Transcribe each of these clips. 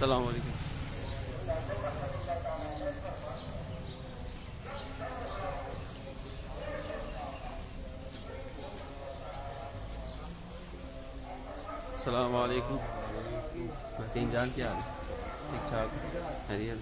السلام علیکم. السلام علیکم. متین جان کیا حال ہے؟ ٹھیک ٹھاک خیریت؟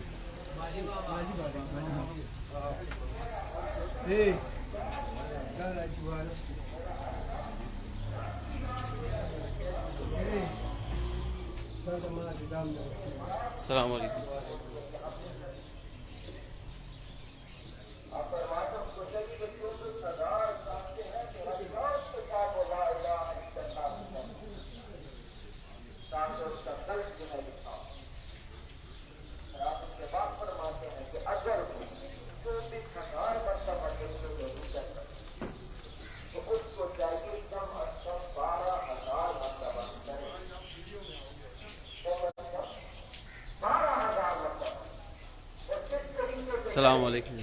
السلام علیکم. السلام علیکم.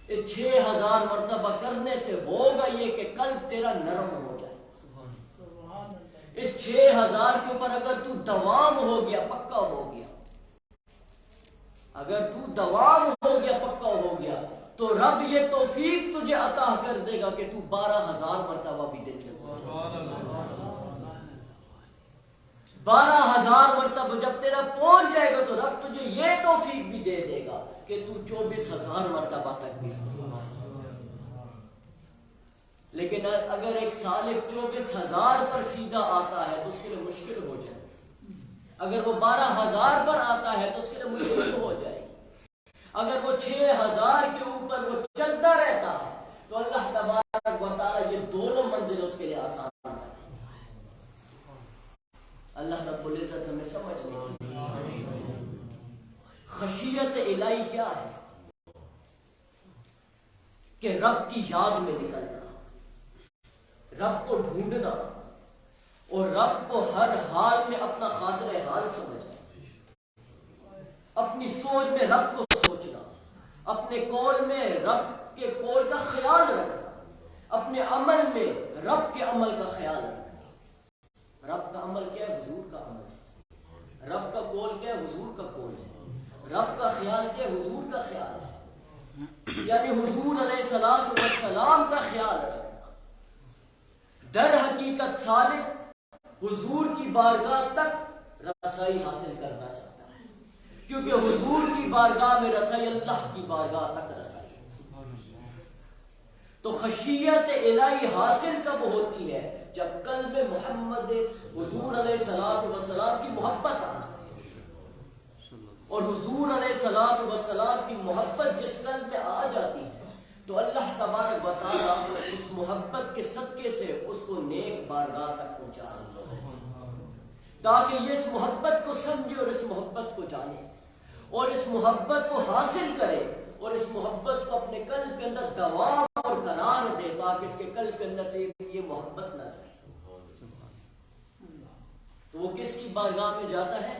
اس 6000 مرتبہ کرنے سے ہوگا یہ کہ قلب تیرا نرم ہو جائے. اس 6000 کے اوپر اگر تو دوام ہو گیا، پکا ہو گیا، اگر تو دوام ہو گیا، پکا ہو گیا، تو رب یہ توفیق تجھے عطا کر دے گا کہ تو 12000 مرتبہ بھی دن سے 12000 مرتبہ جب تیرا پہنچ جائے گا تو رب تجھے یہ توفیق بھی دے دے گا کہ تو 24000 مرتبہ تک بھی سن. لیکن اگر ایک سالک 24000 پر سیدھا آتا ہے تو اس کے لیے مشکل ہو جائے. اگر وہ 12000 پر آتا ہے تو اس کے لیے مشکل ہو جائے. اگر وہ 6000 کے اوپر وہ چلتا رہتا ہے تو اللہ تبارک و تعالی یہ دونوں منزل اس کے لیے آسان ہے. اللہ رب العزت ہمیں سمجھ نہیں. خشیت الہی کیا ہے؟ کہ رب کی یاد میں نکلنا، رب کو ڈھونڈنا اور رب کو ہر حال میں اپنا خاطر حال سمجھنا، اپنی سوچ میں رب کو سوچنا، اپنے قول میں رب کے قول کا خیال رکھنا، اپنے عمل میں رب کے عمل کا خیال رکھنا. رب کا عمل کیا ہے؟ حضور کا عمل ہے. رب کا قول کیا ہے؟ حضور کا قول ہے. رب کا خیال کیا ہے؟ حضور کا خیال ہے. یعنی حضور علیہ السلام کا خیال رکھنا. در حقیقت صالح حضور کی بارگاہ تک رسائی حاصل کرنا چاہتا ہے، کیونکہ حضور کی بارگاہ میں رسائی اللہ کی بارگاہ تک رسائی. تو خشیت الہی حاصل کب ہوتی ہے؟ جب قلب محمد حضور علیہ السلام کی محبت آتی ہے. اور حضور علیہ السلام کی محبت جس قلب میں آ جاتی ہے تو اللہ تبارک و تعالی اس محبت کے صدقے سے اس کو نیک بارگاہ تک پہنچا سکتا ہے، تاکہ یہ اس محبت کو سمجھے اور اس محبت کو جانے اور اس محبت کو حاصل کرے اور اس محبت کو اپنے قلب کے اندر دوام اور قرار دے، تاکہ اس کے قلب کے اندر سے یہ محبت نہ جائے. تو وہ کس کی بارگاہ میں جاتا ہے؟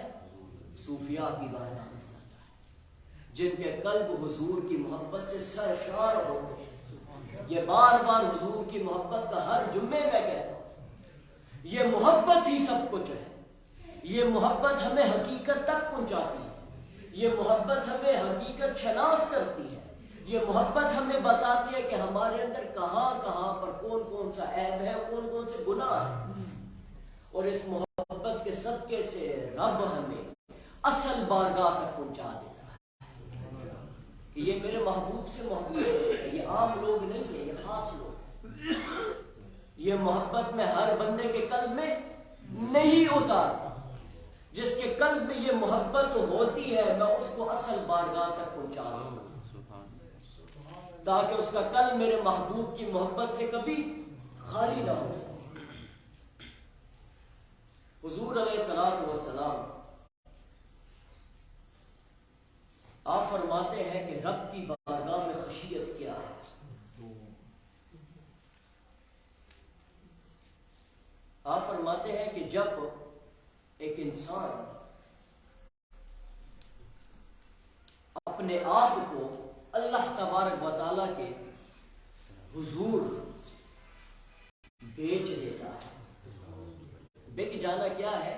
صوفیاء کی بارگاہ میں جاتا ہے، جن کے قلب حضور کی محبت سے سرشار ہوتے ہیں. یہ بار بار حضور کی محبت کا ہر جمعے میں کہتا ہوں، یہ محبت ہی سب کچھ ہے. یہ محبت ہمیں حقیقت تک پہنچاتی ہے، یہ محبت ہمیں حقیقت شناس کرتی ہے، یہ محبت ہمیں بتاتی ہے کہ ہمارے اندر کہاں کہاں پر کون کون سا عیب ہے، کون کون سے گناہ ہیں. اور اس محبت کے صدقے سے رب ہمیں اصل بارگاہ تک پہنچا دیتا ہے کہ یہ میرے محبوب سے محبوب ہے. یہ عام لوگ نہیں ہیں، یہ خاص لوگ. یہ محبت میں ہر بندے کے قلب میں نہیں اتارتا. جس کے قلب میں یہ محبت ہوتی ہے میں اس کو اصل بارگاہ تک پہنچا دیتا ہوں تاکہ اس کا قلب میرے محبوب کی محبت سے کبھی خالی نہ ہو. حضور علیہ الصلوۃ والسلام آپ فرماتے ہیں کہ رب کی بارگاہ میں خشیت کیا ہے. آپ فرماتے ہیں کہ جب ایک انسان اپنے آپ کو اللہ تبارک و تعالیٰ کے حضور بیچ دیتا ہے. بک جانا کیا ہے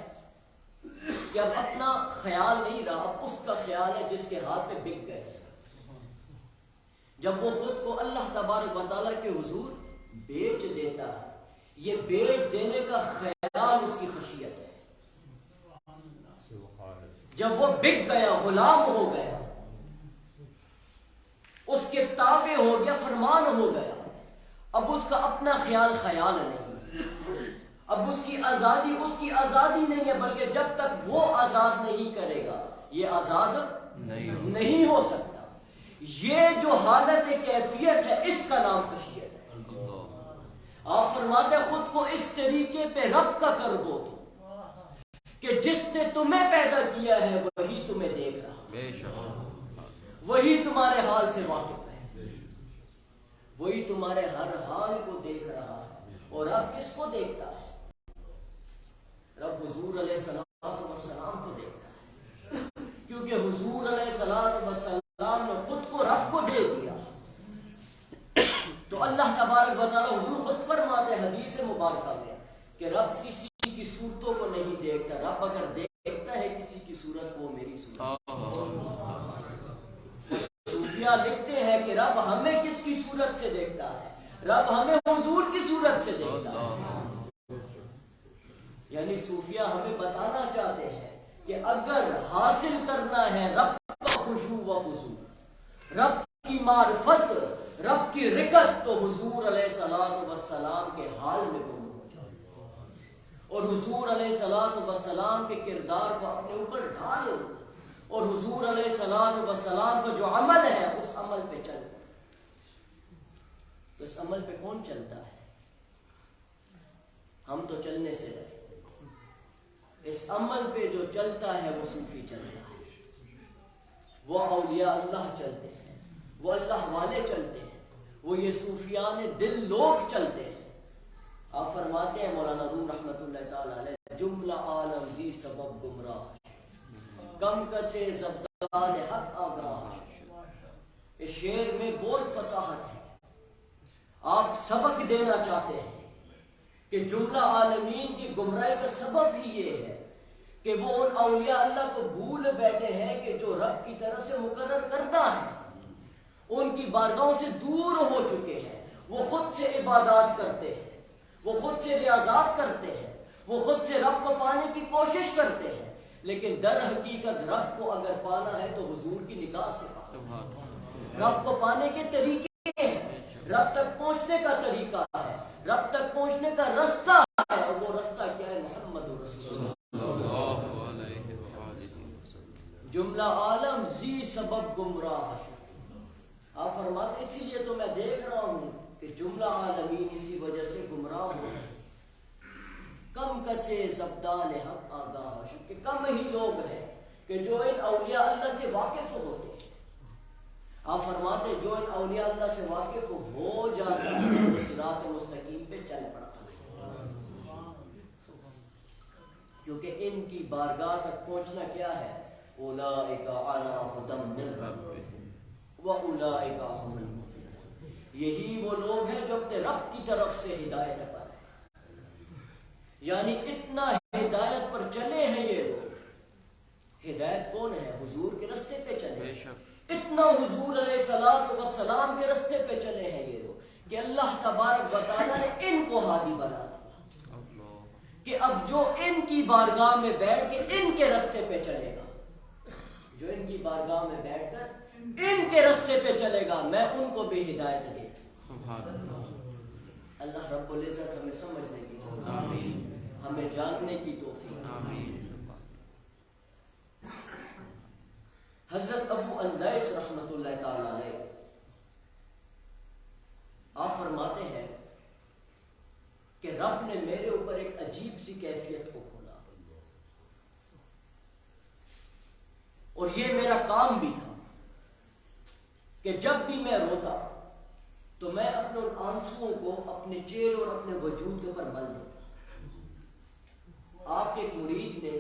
کہ اب اپنا خیال نہیں رہا، اب اس کا خیال ہے جس کے ہاتھ میں بک گئے. جب وہ خود کو اللہ تبارک و تعالیٰ کے حضور بیچ دیتا ہے، یہ بیچ دینے کا خیال اس کی خشیت ہے. جب وہ بک گیا، غلام ہو گیا، اس کے تابع ہو گیا، فرمان ہو گیا، اب اس کا اپنا خیال نہیں. اب اس کی آزادی نہیں ہے، بلکہ جب تک وہ آزاد نہیں کرے گا یہ آزاد نہیں ہو سکتا. یہ جو حالت کیفیت ہے اس کا نام خشیت ہے. آپ فرماتے خود کو اس طریقے پہ رب کا کر دو کہ جس نے تمہیں پیدا کیا ہے وہی تمہیں دیکھ رہا، وہی تمہارے حال سے واقف ہے، وہی تمہارے ہر حال کو دیکھ رہا ہے. اور رب کس کو دیکھتا ہے؟ رب حضور علیہ السلام کو دیکھتا ہے، کیونکہ حضور علیہ السلام نے خود کو رب کو دے دیا. تو اللہ تبارک و تعالیٰ حضور خود فرماتے ہیں حدیث مبارکہ میں کہ رب کسی کی صورتوں کو نہیں دیکھتا. رب اگر دیکھتا ہے کسی کی صورت، وہ میری صورت. صوفیہ لکھتے ہیں کہ رب ہمیں کس کی صورت سے دیکھتا ہے؟ رب ہمیں حضور کی صورت سے دیکھتا ہے. یعنی صوفیہ ہمیں بتانا چاہتے ہیں کہ اگر حاصل کرنا ہے رب کا خشوع و خضوع، رب کی معرفت، رب کی رکت، تو حضور علیہ السلام کے حال میں گم ہو جاؤ اور حضور علیہ السلام کے کردار کو اپنے اوپر ڈالو اور حضور علیہ السلام کا جو عمل ہے اس عمل پہ چل. تو اس عمل پہ کون چلتا ہے؟ ہم تو چلنے سے رہے. اس عمل پہ جو چلتا ہے وہ صوفی چلتا ہے، وہ اولیاء اللہ چلتے ہیں، وہ اللہ والے چلتے ہیں، وہ یہ صوفیان دل لوگ چلتے ہیں. آپ فرماتے ہیں مولانا روم رحمت اللہ تعالی علیہ، جملہ عالم زی سبب گمراہ، کم کسے زبدان حق آگاہ. اس شعر میں بہت فصاحت ہے. آپ سبق دینا چاہتے ہیں کہ جملہ عالمین کی گمراہی کا سبب ہی یہ ہے کہ وہ ان اولیاء اللہ کو بھول بیٹھے ہیں کہ جو رب کی طرف سے مقرر کرتا ہے. ان کی بارگاہوں سے دور ہو چکے ہیں. وہ خود سے عبادات کرتے ہیں، وہ خود سے ریاضات کرتے ہیں، وہ خود سے رب کو پانے کی کوشش کرتے ہیں، لیکن در حقیقت رب کو اگر پانا ہے تو حضور کی نگاہ سے پانا. رب کو پانے کے طریقے ہیں، رب تک پہنچنے کا طریقہ ہے، رب تک پہنچنے کا رستہ ہے، اور وہ رستہ کیا ہے؟ محمد رسول اللہ. جملہ عالم زی سبب گمراہ. آپ فرماتے اسی لیے تو میں دیکھ رہا ہوں کہ جملہ عالمین اسی وجہ سے گمراہ ہو رہے ہیں. کم کسے زبدان حق آگاہ، کہ کم ہی لوگ ہیں کہ جو ان اولیاء اللہ سے واقف ہوتے ہیں. آپ فرماتے جو ان اولیاء اللہ سے واقف ہو جاتا ہے وہ صراط مستقیم پہ چل پڑتا ہے، کیونکہ ان کی بارگاہ تک پہنچنا کیا ہے؟ اولئک علی ھدی من ربہم واولئک ھم المفلحون. یہی وہ لوگ ہیں جو اپنے رب کی طرف سے ہدایت پر ہیں. یعنی اتنا ہدایت پر چلے ہیں یہ لوگ. ہدایت کون ہے؟ حضور کے رستے پہ چلے. اتنا حضور علیہ السلام کے رستے پہ چلے ہیں یہ لوگ کہ اللہ تبارک و تعالیٰ نے ان کو ہادی بنا دیا کہ اب جو ان کی بارگاہ میں بیٹھ کے ان کے رستے پہ چلے گا، جو ان کی بارگاہ میں بیٹھ کر ان کے رستے پہ چلے گا، میں ان کو بھی ہدایت دے دوں۔ اللہ رب العزت ہمیں سمجھنے کی توفیق، ہمیں جاننے کی توفیق۔ حضرت ابو اندیس رحمۃ اللہ تعالی علیہ آپ فرماتے ہیں کہ رب نے میرے اوپر ایک عجیب سی کیفیت کو کھولا، اور یہ میرا کام بھی تھا کہ جب بھی میں روتا تو میں اپنے آنسوؤں کو اپنے چہرے اور اپنے وجود کے اوپر مل دیتا۔ آپ کے ایک مرید نے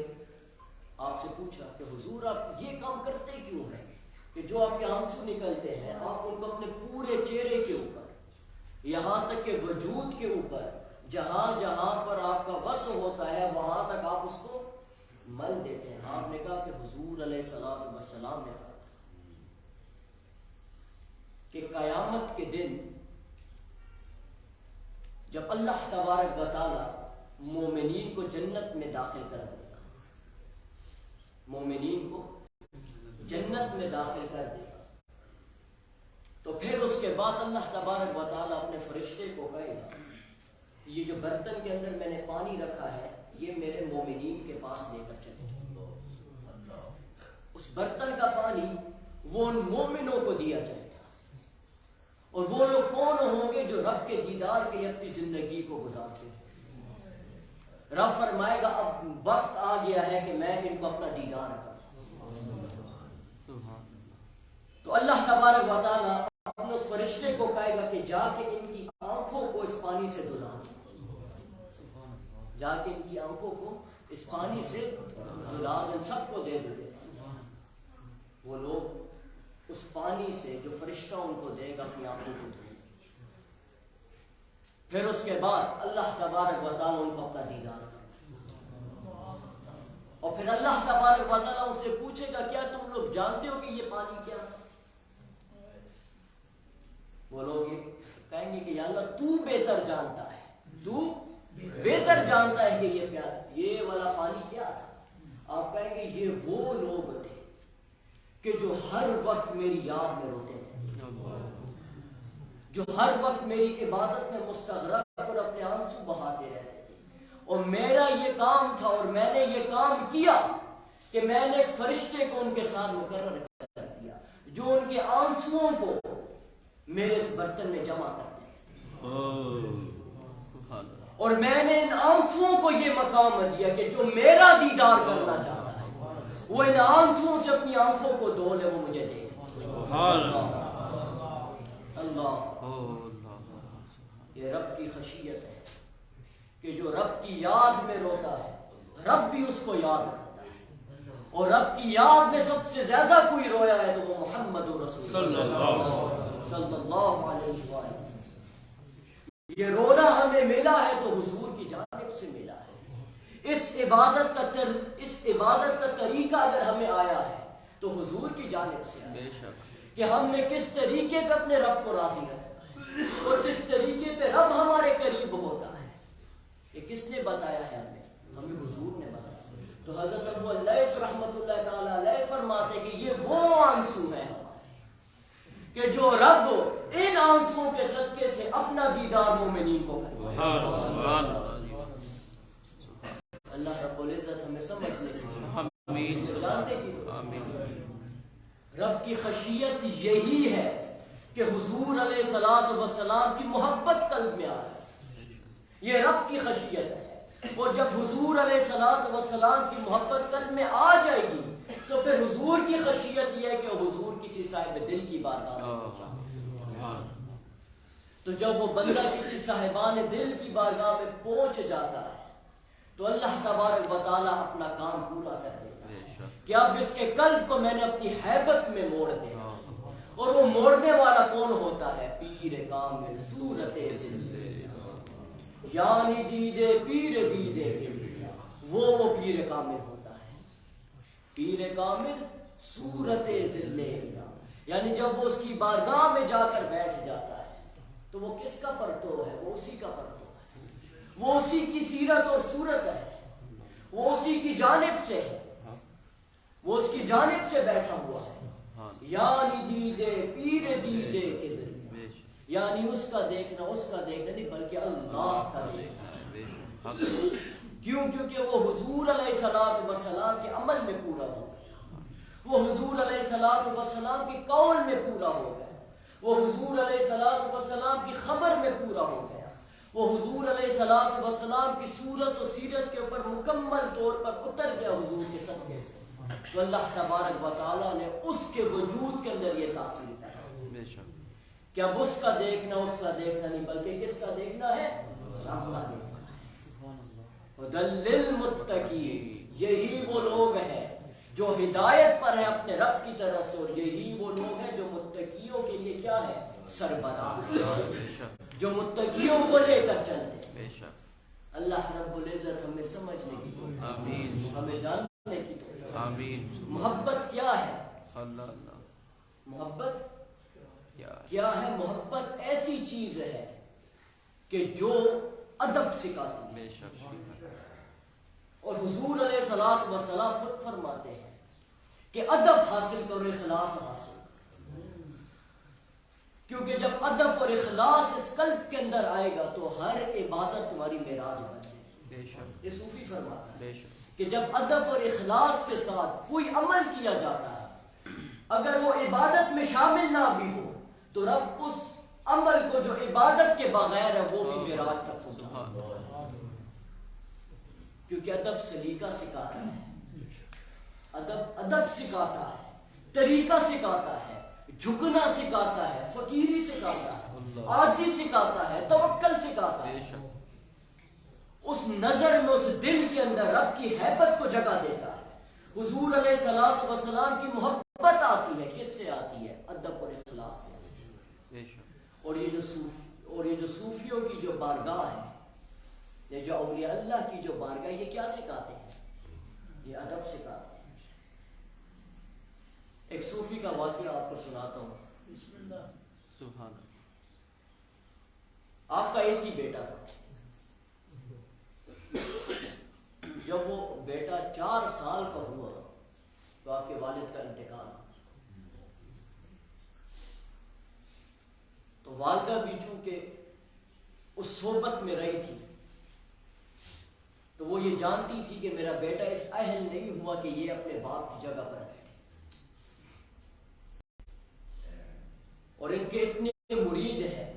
آپ سے پوچھا کہ حضور آپ یہ کام کرتے کیوں ہیں کہ جو آپ کے آنسو نکلتے ہیں آپ ان کو اپنے پورے چہرے کے اوپر، یہاں تک کہ وجود کے اوپر، جہاں جہاں پر آپ کا وصف ہوتا ہے وہاں تک آپ اس کو مل دیتے ہیں؟ آپ نے کہا کہ حضور علیہ الصلوۃ والسلام نے کہا کہ قیامت کے دن جب اللہ تبارک و تعالی مومنین کو جنت میں داخل کر دے گا، مومنین کو جنت میں داخل کر دے گا، تو پھر اس کے بعد اللہ تبارک و تعالی اپنے فرشتے کو کہے گا یہ جو برتن کے اندر میں نے پانی رکھا ہے یہ میرے مومنین کے پاس لے کر چلے۔ اس برتن کا پانی وہ ان مومنوں کو دیا جائے گا، اور وہ لوگ کون ہوں گے جو رب کے دیدار کے لیے اپنی زندگی کو گزارتے ہیں۔ رب فرمائے گا اب وقت آ گیا ہے کہ میں ان کو اپنا دیدار کروں۔ تو اللہ تبارک و تعالیٰ اپنے اس فرشتے کو کہے گا کہ جا کے ان کی آنکھوں کو اس پانی سے دھلا دو، جا کے ان کی آنکھوں کو اس پانی سے دھلا دو، سب کو دے دو۔ وہ لوگ اس پانی سے جو فرشتہ ان کو دے گا اپنی آنکھوں کو دھلیں، پھر اس کے بعد اللہ تبارک و تعالیٰ ان کو اپنا دیدار کرے، اور پھر اللہ تبارک و تعالیٰ ان سے پوچھے گا کیا تم لوگ جانتے ہو کہ یہ پانی کیا ہے؟ وہ لوگ یہ کہیں گے کہ یا اللہ تو بہتر جانتا ہے، تو بہتر جانتا ہے کہ یہ پیارا یہ والا پانی کیا تھا۔ آپ کہیں گے یہ وہ لوگ تھے کہ جو ہر وقت میری یاد میں روتے ہیں، جو ہر وقت میری عبادت میں مستغرق اور اپنے آنسو بہاتے رہتے تھے، اور میرا یہ کام تھا اور میں نے یہ کام کیا کہ میں نے ایک فرشتے کو ان کے ساتھ مقرر کر دیا جو ان کے آنسوؤں کو میرے اس برتن میں جمع کرتے ہیں، اور میں نے ان آنسوؤں کو یہ مقام دیا کہ جو میرا دیدار کرنا چاہتا ہے وہ ان آنسوؤں سے اپنی آنکھوں کو دھو لے، وہ مجھے دے۔ اللہ، یہ رب کی خشیت ہے کہ جو رب کی یاد میں روتا ہے رب بھی اس کو یاد رکھتا ہے، اور رب کی یاد میں سب سے زیادہ کوئی رویا ہے تو وہ محمد رسول صلی اللہ علیہ وآلہ۔ یہ رونا ہمیں ملا ہے تو حضور کی جانب سے ملا ہے۔ اس عبادت کا طریقہ اگر ہمیں آیا ہے تو حضور کی جانب سے آیا ہے کہ ہم نے کس طریقے پہ اپنے رب کو راضی رکھا ہے اور کس طریقے پہ رب ہمارے قریب ہوتا ہے۔ یہ کس نے بتایا ہے ہمیں حضور نے بتایا۔ تو حضرت ابو الیث رحمۃ اللہ تعالی علیہ فرماتے کہ یہ وہ آنسو ہیں کہ جو رب ان آنسوؤں کے صدقے سے اپنا دیدار مومنین کو کرے۔ اللہ رب العزت ہمیں سمجھنے کی جانتے کی رب کی خشیت یہی ہے کہ حضور علیہ الصلوۃ والسلام کی محبت قلب میں آ جائے، یہ رب کی خشیت ہے۔ اور جب حضور علیہ الصلوۃ والسلام کی محبت قلب میں آ جائے گی تو پھر حضور کی خشیت یہ ہے کہ حضور کسی صاحب دل کی بارگاہ میں پہنچا، تو جب وہ بندہ کسی صاحبان دل کی بارگاہ میں پہنچ جاتا ہے تو اللہ تبارک و تعالیٰ اپنا کام پورا کر دیتا ہے کہ اب اس کے قلب کو میں نے اپنی حیبت میں موڑ دیا، اور وہ موڑنے والا کون ہوتا ہے؟ پیر کامل صورت زندہ، یعنی دیدے پیر دیدے کبریا، وہ پیر کامل ہوتا ہے، پیر کامل صورت ذلہ، یعنی جب وہ اس کی بارگاہ میں جا کر بیٹھ جاتا ہے تو وہ کس کا پرتو ہے؟ وہ اسی کا پرتو ہے، وہ اسی کی سیرت اور صورت ہے، وہ اسی کی جانب سے ہے، وہ اس کی جانب سے بیٹھا ہوا ہے، یعنی دیدے پیر دیدے کے ذریعے، یعنی اس کا دیکھنا نہیں بلکہ اللہ کا دیکھنا۔ کیوں؟ کیونکہ وہ حضور علیہ السلام کے عمل میں پورا ہو گیا، وہ حضور علیہ السلام کے قول میں پورا ہو گیا، وہ حضور علیہ السلام کی خبر میں پورا ہو گیا، وہ حضور علیہ السلام کی صورت و سیرت کے اوپر مکمل طور پر اتر گیا حضور کے صدقے سے۔ تو اللہ تبارک و تعالیٰ نے اس کے وجود کے اندر یہ تاثیر ہے کہ اب اس کا دیکھنا نہیں بلکہ کس کا دیکھنا ہے؟ رب کا دیکھنا ہے۔ ہدی للمتقین، یہی وہ لوگ ہیں جو ہدایت پر ہیں اپنے رب کی طرف سے، اور یہی وہ لوگ ہیں جو متقیوں کے لیے کیا ہے؟ سربراہ، جو متقیوں کو لے کر چلتے ہیں۔ اللہ رب العزت ہمیں سمجھنے کی توفیق، ہمیں جاننے کی توفیق۔ محبت کیا ہے؟ محبت کیا ہے؟ محبت ایسی چیز ہے کہ جو ادب سکھاتی ہے، اور حضور علیہ السلام خود فرماتے ہیں کہ ادب حاصل کرو، اخلاص حاصل کرو، کیونکہ جب ادب اور اخلاص اس قلب کے اندر آئے گا تو ہر عبادت تمہاری معراج بنے گی۔ یہ صوفی فرماتا ہے کہ جب ادب اور اخلاص کے ساتھ کوئی عمل کیا جاتا ہے، اگر وہ عبادت میں شامل نہ بھی ہو تو رب اس عمل کو جو عبادت کے بغیر ہے وہ بھی معراج تک پہنچاتا ہے، کیونکہ ادب سلیقہ سکھاتا ہے، ادب سکھاتا ہے، طریقہ سکھاتا ہے، جھکنا سکھاتا ہے، فقیری سکھاتا ہے، عاجزی سکھاتا ہے، توکل سکھاتا ہے، اس نظر میں اس دل کے اندر رب کی حیبت کو جگہ دیتا ہے۔ حضور علیہ السلام کی محبت آتی ہے، کس سے آتی ہے؟ ادب اور اخلاص سے۔ اور یہ جو صوفیوں کی جو بارگاہ ہے، یہ جو اولیاء اللہ کی جو بارگاہ، یہ کیا سکھاتے ہیں؟ یہ ادب سکھاتے ہیں۔ ایک صوفی کا واقعہ آپ کو سناتا ہوں۔ سبحان اللہ۔ آپ کا ایک ہی بیٹا تھا، جب وہ بیٹا 4 سال کا ہوا تو آپ کے والد کا انتقال ہوا۔ تو والدہ بھی چونکہ اس صحبت میں رہی تھی تو وہ یہ جانتی تھی کہ میرا بیٹا اس اہل نہیں ہوا کہ یہ اپنے باپ کی جگہ پر بیٹھے، اور ان کے اتنے مرید ہیں،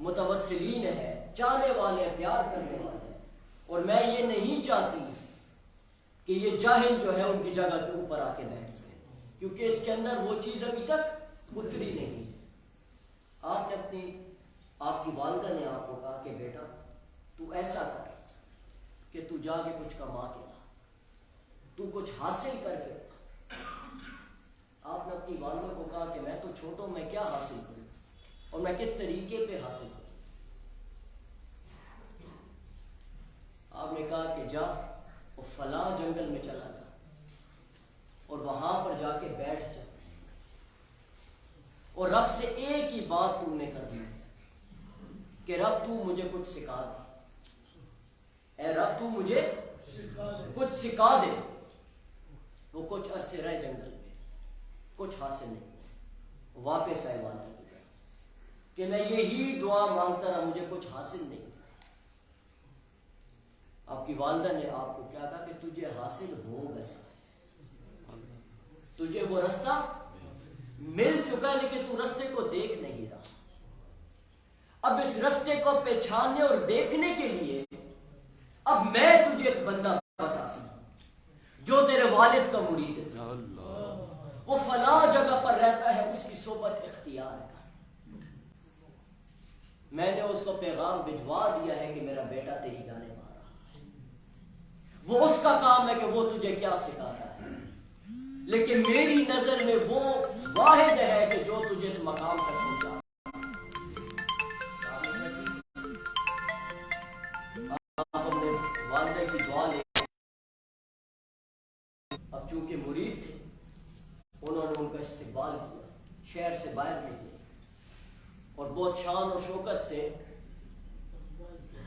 متوسلین ہیں، چاہنے والے، پیار کرنے والے، اور میں یہ نہیں چاہتی کہ یہ جاہل جو ہے ان کی جگہ کے اوپر آ کے بیٹھ جائے، کیونکہ اس کے اندر وہ چیز ابھی تک اتری نہیں۔ آپ کی والدہ نے آپ کو کہا کہ بیٹا تو ایسا کر کہ تو جا کے کچھ کما کے لا، تو کچھ حاصل کر کے۔ آپ نے اپنی والدہ کو کہا کہ میں تو چھوٹا ہوں، میں کیا حاصل کروں اور میں کس طریقے پہ حاصل کروں؟ آپ نے کہا کہ جا اور فلاں جنگل میں چلا جا اور وہاں پر جا کے بیٹھ جا، اور رب سے ایک ہی بات تو نے کرنی ہے کہ رب تو مجھے کچھ سکھا دے، اے رب تو مجھے کچھ سکھا دے۔ وہ کچھ عرصے رہے جنگل میں، کچھ حاصل نہیں، واپس آئے والدہ کی طرف کہ میں یہی دعا مانگتا رہا، مجھے کچھ حاصل نہیں۔ آپ کی والدہ نے آپ کو کیا کہا کہ تجھے حاصل ہو گیا، تجھے وہ رستہ مل چکا ہے، لیکن تو رستے کو دیکھ نہیں رہا۔ اب اس رستے کو پہچاننے اور دیکھنے کے لیے اب میں تجھے ایک بندہ بتاتا ہوں جو تیرے والد کا مرید ہے، وہ فلاں جگہ پر رہتا ہے، اس کی صحبت اختیار ہے۔ میں نے اس کو پیغام بھجوا دیا ہے کہ میرا بیٹا تیری جانب آ رہا ہے، وہ اس کا کام ہے کہ وہ تجھے کیا سکھاتا ہے، لیکن میری نظر میں وہ واحد ہے کہ جو تجھے اس مقام تک پہنچا۔ آپ اپنے والدہ کی دعا لے، اب چونکہ مرید تھے انہوں نے ان کا استقبال کیا، شہر سے باہر نکلے اور بہت شان و شوکت سے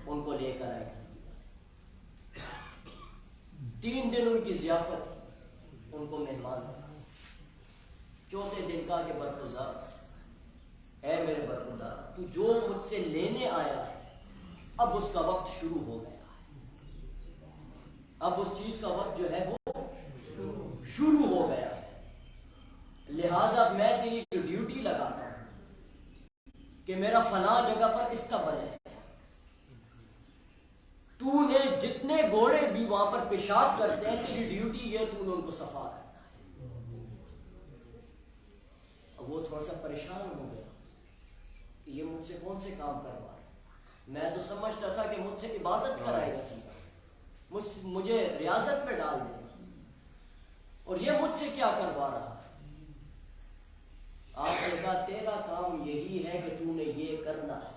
ان کو لے کر آئے. 3 دن ان کی ضیافت تھی, ان کو مہمان تھا. چوتھے دن کہا کہ برخوردار, اے میرے برخوردار, تو جو مجھ سے لینے آیا ہے اب اس کا وقت شروع ہو گیا ہے. اب اس چیز کا وقت جو ہے وہ شروع ہو گیا ہے. لہذا میں تیری ڈیوٹی لگاتا ہوں کہ میرا فلاں جگہ پر استقبال ہے. تو نے جتنے گھوڑے بھی وہاں پر پیشاب کرتے ہیں, تیری ڈیوٹی یہ, تو نے ان کو صفا کرنا ہے. اب وہ تھوڑا سا پریشان ہو گیا کہ یہ مجھ سے کون سے کام کروا رہا ہے. میں تو سمجھتا تھا کہ مجھ سے عبادت کرائے گا سیدھا, مجھے ریاضت میں ڈال دے گا, اور یہ مجھ سے کیا کروا رہا ہے. آپ نے کہا تیرا کام یہی ہے کہ تو نے یہ کرنا ہے.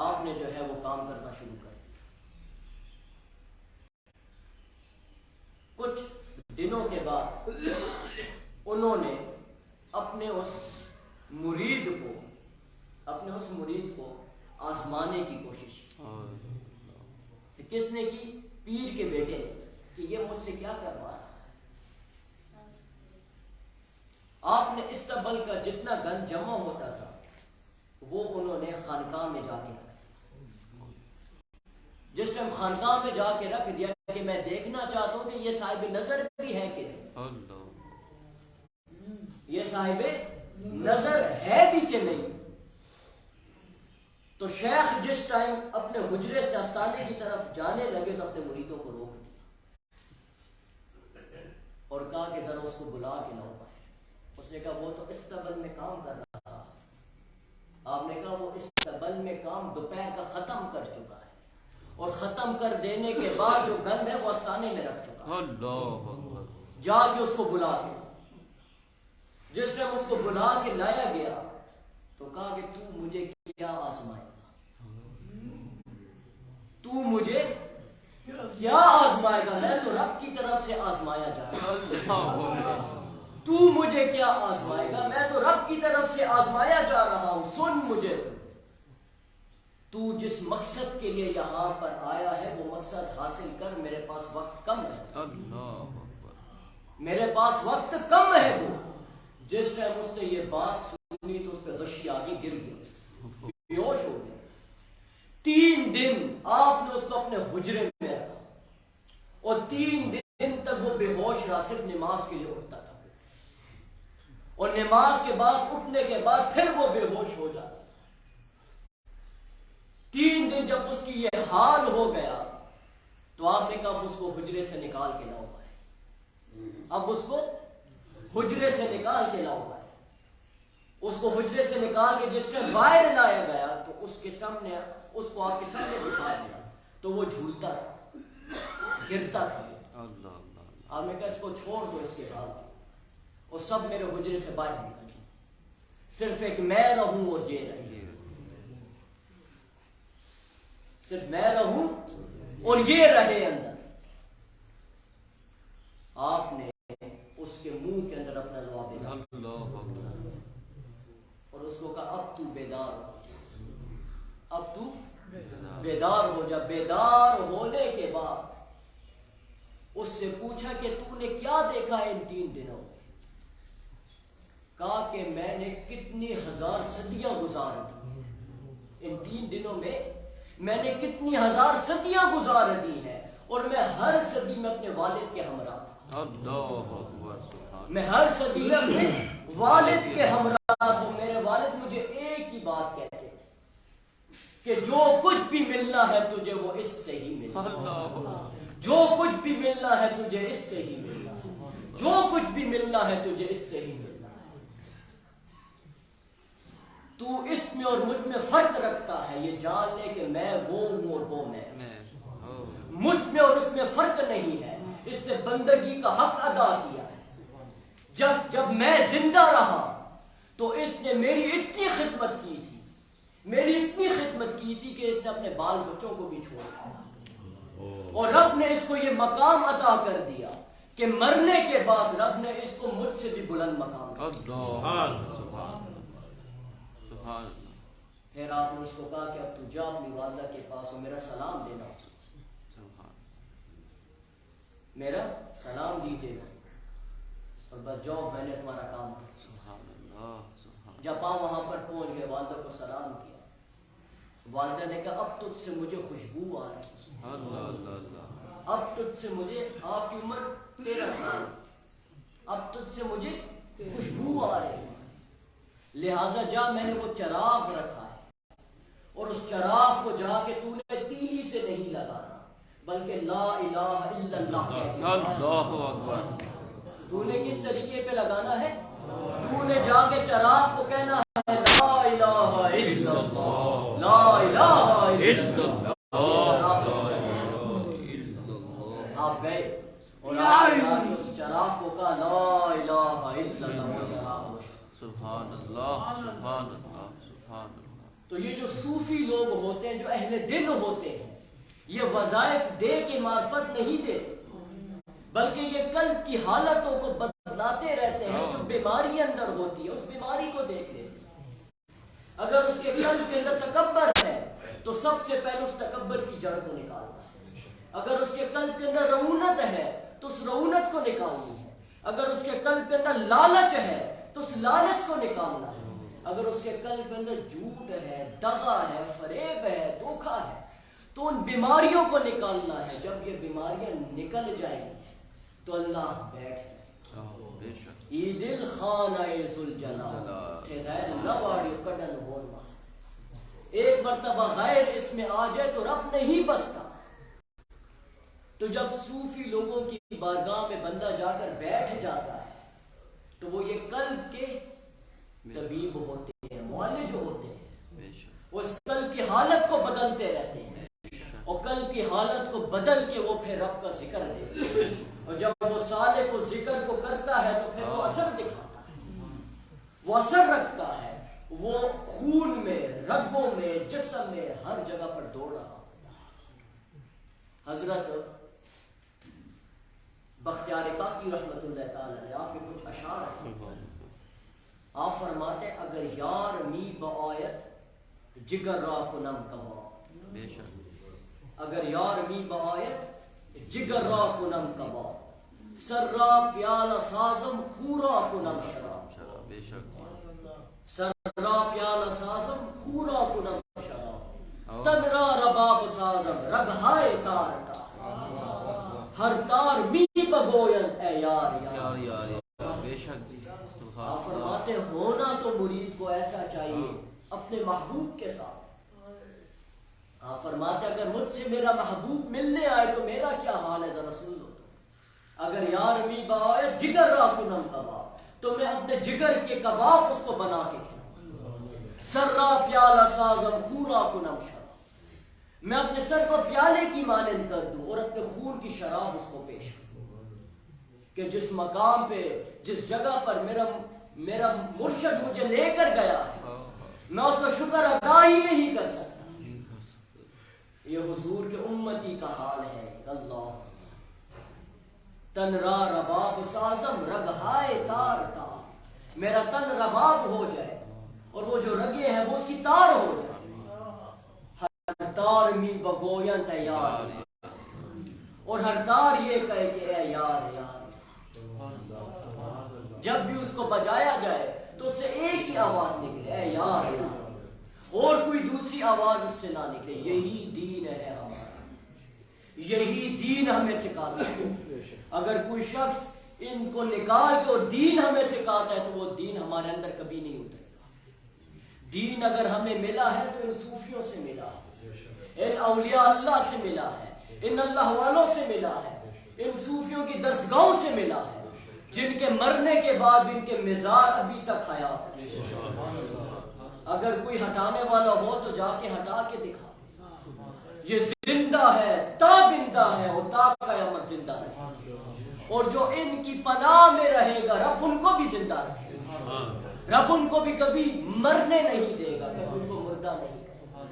آپ نے جو ہے وہ کام کرنا شروع کر دیا. کچھ دنوں کے بعد انہوں نے اپنے اس مرید کو آزمانے کی کوشش کی. کس نے کی؟ پیر کے بیٹے نے, کہ یہ مجھ سے کیا کروا رہا ہے. آپ نے استقبال کا جتنا گند جمع ہوتا تھا وہ انہوں نے خانقاہ میں جا کے رکھ دیا. جس ٹائم خانقاہ میں جا کے رکھ دیا کہ میں دیکھنا چاہتا ہوں کہ یہ صاحب نظر بھی ہے کہ نہیں, یہ صاحب نظر ہے بھی کہ نہیں. تو شیخ جس ٹائم اپنے حجرے سے آستانے کی طرف جانے لگے تو اپنے مریدوں کو روک دیا اور کہا کہ ذرا اس کو بلا کے لاؤ. اس نے کہا وہ تو استقبال میں کام کر رہا تھا. آپ نے کہا وہ استقبال میں کام دوپہر کا ختم کر چکا ہے, اور ختم کر دینے کے بعد جو گند ہے وہ آستانے میں رکھ چکا ہے. جا کے اس کو بلا کے, جس ٹائم اس کو بلا کے لایا گیا تو کہا کہ تو مجھے کیا آزمائے گا, تو مجھے کیا آزمائے گا. میں تو رب کی طرف سے آزمایا جا رہا. تو مجھے کیا آزمائے گا, میں تو رب کی طرف سے آزمایا جا رہا ہوں. سن مجھے, تو جس مقصد کے لیے یہاں پر آیا ہے وہ مقصد حاصل کر. میرے پاس وقت کم ہے, میرے پاس وقت کم ہے. وہ جس ٹائم اس نے یہ بات سنی تو اس پہ غشی آگے گر گیا, بیہوش ہو گیا. 3 دن آپ نے اس کو اپنے حجرے میں رکھا, اور 3 دن تک وہ بے ہوش رہا. صرف نماز کے لیے اٹھتا تھا, اور نماز کے بعد اٹھنے کے بعد پھر وہ بے ہوش ہو جاتا. 3 دن جب اس کی یہ حال ہو گیا تو آپ نے کہا اس کو حجرے سے نکال کے لاؤ ہے. اب اس کو حجرے سے نکال کے لاؤ ہے. اس کو حجرے سے نکال کے جس کے باہر لایا گیا تو اس کے سامنے, اس کو آپ کے سامنے بٹھا دیا تو وہ جھولتا تھا, گرتا تھا. آپ نے کہا اس کو چھوڑ دو اس کے حال, اور سب میرے حجرے سے باہر نکل جائیں, صرف ایک میں رہوں اور یہ رہے. صرف میں رہوں اور یہ رہے اندر. آپ نے اس کے منہ کے اندر اپنا لوہا بھیجا اور اس کو کہا اب تو بیدار ہو, اب تو بیدار ہو جا. بیدار ہونے کے بعد اس سے پوچھا کہ تو نے کیا دیکھا ہے ان 3 دنوں میں. کہا کہ میں نے کتنی 1000 صدیاں گزار دی ان 3 دنوں میں نے کتنی 1000 صدیاں گزار دی ہیں, اور میں ہر صدی میں اپنے والد کے ہمراہ تھا. میں ہر صدی میں اپنے والد کے ہمراہ ہوں. میرے والد مجھے ایک ہی بات کہتے تھے کہ جو کچھ بھی ملنا ہے تجھے وہ اس سے ہی ملنا, جو کچھ بھی ملنا ہے تجھے اس سے ہی ملنا, جو کچھ بھی ملنا ہے تجھے اس سے ہی ملنا. تو اس میں اور مجھ میں فرق رکھتا ہے, یہ جان لے کہ میں وہ ہوں اور وہ میں. مجھ میں اور اس میں فرق نہیں ہے. اس سے بندگی کا حق ادا کیا ہے. جب میں زندہ رہا تو اس نے میری اتنی خدمت کی تھی, میری اتنی خدمت کی تھی کہ اس نے اپنے بال بچوں کو بھی چھوڑا, اور رب نے اس کو یہ مقام عطا کر دیا کہ مرنے کے بعد رب نے اس کو مجھ سے بھی بلند مقام کر دیا. پھر آپ نے اس کو کہا کہ اب تو جا اپنی والدہ کے پاس ہو، میرا سلام دینا اس کو، میرا سلام دیجیے گا اور بس جاؤ، میں نے تمہارا کام کیا۔ جب آپ وہاں پر پہنچ گئے، والدہ کو سلام کیا، والدہ نے کہا اب تجھ سے مجھے خوشبو آ رہی ہے، اب تجھ سے مجھے، آپ کی عمر 13 سال، اب تجھ سے مجھے خوشبو آ رہی ہے، لہٰذا جا، میں نے وہ چراغ رکھا ہے اور اس چراغ کو جا کے تو نے تیلی سے نہیں لگانا بلکہ لا الہ الا اللہ کہہ کے، اللہ اکبر، تو نے کس طریقے پہ لگانا ہے؟ تو نے جا کے چراغ کو کہنا ہے لا الہ الا اللہ، لا الہ الا اللہ، آپ گئے اور اس چراغ کو کہا لا الہ الا اللہ، وہ چراغ روشن۔ سبحان اللہ، سبحان اللہ، سبحان اللہ۔ تو یہ جو صوفی لوگ ہوتے ہیں، جو اہل دل ہوتے ہیں، یہ وظائف دے کے معرفت نہیں دیتے بلکہ یہ قلب کی حالتوں کو بدلاتے رہتے ہیں۔ جو بیماری اندر ہوتی ہے اس بیماری کو دیکھ لیتے ہیں۔ اگر اس کے قلب کے اندر تکبر ہے تو سب سے پہلے اس تکبر کی جڑ کو نکالنا ہے۔ اگر اس کے قلب کے اندر رعونت ہے تو اس رعونت کو نکالنی ہے۔ اگر اس کے قلب کے اندر لالچ ہے تو اس لالچ کو نکالنا ہے۔ اگر اس کے قلب کے اندر جھوٹ ہے، دغا ہے، فریب ہے، دھوکہ ہے تو ان بیماریوں کو نکالنا ہے۔ جب یہ بیماریاں نکل جائیں تو اللہ بیٹھ جائے۔ ای دل خانہ ذوالجلال کہ غیر نواڑی کڈن ہونما، ایک مرتبہ غیر اس میں آ جائے تو رب نہیں بستا۔ تو جب صوفی لوگوں کی بارگاہ میں بندہ جا کر بیٹھ جاتا ہے تو وہ یہ قلب کے طبیب ہوتے ہیں، معالج ہوتے ہیں، وہ اس قلب کی حالت کو بدلتے رہتے ہیں اور قلب کی حالت کو بدل کے وہ پھر رب کا ذکر دیتے ہیں، اور جب وہ صالح کو ذکر کو کرتا ہے تو پھر وہ اثر دکھاتا ہے، وہ اثر رکھتا ہے، وہ خون میں، رگوں میں، جسم میں، ہر جگہ پر دوڑ رہا ہوتا ہے۔ حضرت بختیار کاکی رحمت اللہ تعالی علیہ آپ کے کچھ اشعار ہیں، آپ فرماتے ہیں اگر یار می بآیت جگر را کنم کباب، اگر یار می بآیت جگر را کنم کباب، سر را پیالہ سازم خورا کنم شراب، سر را پیالہ سازم خورا کنم شراب، تن را رباب سازم رگہائے تار تا، ہر تار می بگوین اے یار یار۔ آپ فرماتے ہونا تو مرید کو ایسا چاہیے اپنے محبوب کے ساتھ۔ آپ فرماتے اگر مجھ سے میرا محبوب ملنے آئے تو میرا کیا حال ہے ذرا سن لو۔ اگر یار می بآئے جگر را کنم کباب، تو میں اپنے جگر کے کباب اس کو بنا کے کھلاؤں۔ سر را پیالہ سازم خورا کنم شراب، میں اپنے سر کو پیالے کی مانند کر دوں اور اپنے خون کی شراب اس کو پیش کروں کہ جس مقام پہ، جس جگہ پر میرا مرشد مجھے لے کر گیا ہے میں اس کا شکر ادا ہی نہیں کر سکتا۔ یہ حضور کے امتی کا حال ہے۔ اللہ تن را رباب سازم رگہائے تار تا، میرا تن رباب ہو جائے اور وہ جو رگے ہیں وہ اس کی تار ہو جائے۔ ہر تار می بگوین تے یار، اور ہر تار یہ کہے کہ اے یار یار۔ جب بھی اس کو بجایا جائے تو اس سے ایک ہی آواز نکلے اے یار یار، اور کوئی دوسری آواز اس سے نہ نکلے۔ یہی دین ہے ہمارا، یہی دین ہمیں سکھاتا ہے۔ اگر کوئی شخص ان کو نکال کے اور دین ہمیں سکھاتا ہے تو وہ دین ہمارے اندر کبھی نہیں اترے گا۔ دین اگر ہمیں ملا ہے تو ان صوفیوں سے ملا ہے، ان اولیاء اللہ سے ملا ہے، ان اللہ والوں سے ملا ہے، ان صوفیوں کی درسگاہوں سے ملا ہے جن کے مرنے کے بعد ان کے مزار ابھی تک حیات ہے۔ اگر کوئی ہٹانے والا ہو تو جا کے ہٹا کے دکھا، یہ زندہ ہے، تابندہ ہے، اور تا قیامت زندہ رہے، اور جو ان کی پناہ میں رہے گا رب ان کو بھی زندہ رکھے گا، رب ان کو بھی کبھی مرنے نہیں دے گا، کبھی ان کو مردہ نہیں کرے گا۔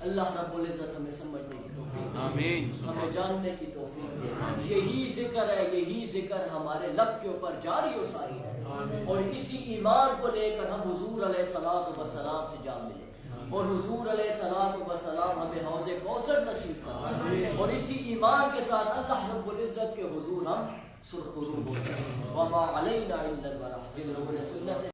اللہ رب العزت ہمیں سمجھنے کی توفیق آمین، ہمیں جاننے کی توفیق دے۔ یہی ذکر ہے، یہی ذکر ہمارے لب کے اوپر جاری و ساری ہے، اور اسی ایمان کو لے کر ہم حضور علیہ الصلوۃ والسلام سے جا ملے۔ اور حضور علیہ الصلوۃ والسلام ہمیں حوض کوثر نصیب فرمائے اور اسی ایمان کے ساتھ اللہ رب العزت کے حضور ہم سرخرو ہو جائیں۔ وما علینا الا البلاغ۔ جن لوگوں نے سنت